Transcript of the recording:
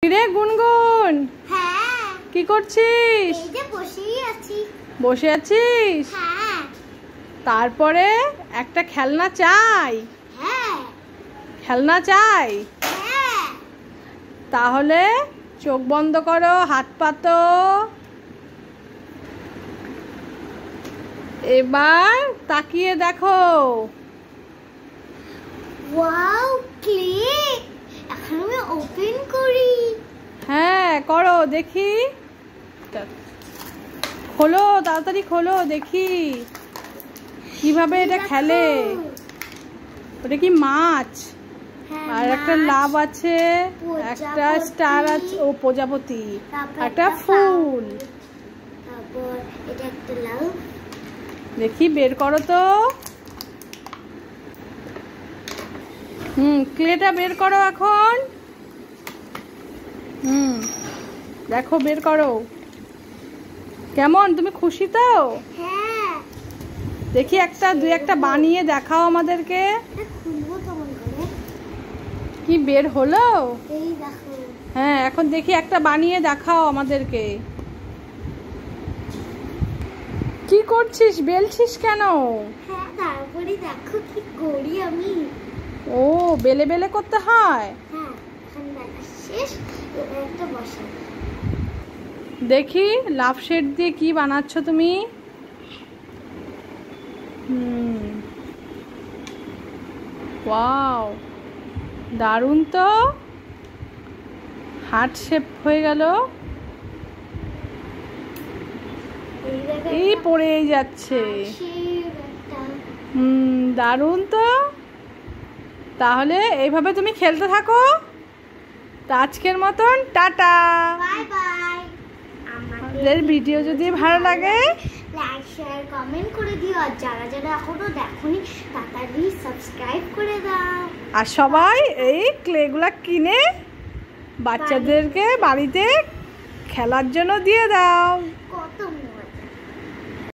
রে গুনগুন, হ্যাঁ কি করছিস? এই যে বসেই আছি। বসে আছিস? হ্যাঁ তারপরে একটা খেলনা চাই। হ্যাঁ খেলনা চাই? হ্যাঁ তাহলে চোখ বন্ধ করো, হাত পাতো। এবার তাকিয়ে দেখো। ওয়াও ক্লে, এখন আমি ওপেন করি। হ্যাঁ করো দেখি। খোলো, তাড়াতাড়ি খোলো দেখি কিভাবে এটা খেলে। ওটা কি মাছ? আর একটা লাভ আছে, একটা স্টার আছে, ও প্রজাপতি, একটা ফুল। তারপর এটা একটা লাভ। দেখি বের করো তো। ক্লেটা বের করো এখন। দেখো বের করো। কেমন, তুমি খুশি তো? হ্যাঁ দেখি দুই একটা বানিয়ে দেখাও আমাদেরকে। খুলবো কেমন করে? কি বের হলো? এই দেখো। হ্যাঁ এখন দেখি একটা বানিয়ে দেখাও আমাদেরকে। কি করছিস, বেলছিস কেন? হ্যাঁ তারপরে দেখো কি করি আমি। ও বেলে বেলে করতে হয়। হ্যাঁ এখন দেখা শেষ, এবার একটা বসা। দেখি লাভ শেড দিয়ে কি বানাচ্ছ তুমি। ওয়াও দারুণ তো, হার্ট শেপ হয়ে গেল। এই পড়েই যাচ্ছে। দারুণ তো। তাহলে এইভাবে তুমি খেলতে থাকো। তা আজকের মতন টাটা। Bye bye. আমাদের ভিডিও যদি ভালো লাগে লাইক শেয়ার কমেন্ট করে দিও, আর যারা যারা এখনো দেখোনি তাড়াতাড়ি সাবস্ক্রাইব করে দাও। আর সবাই এই ক্লেগুলা কিনে বাচ্চাদেরকে বাড়িতে খেলার জন্য দিয়ে দাও।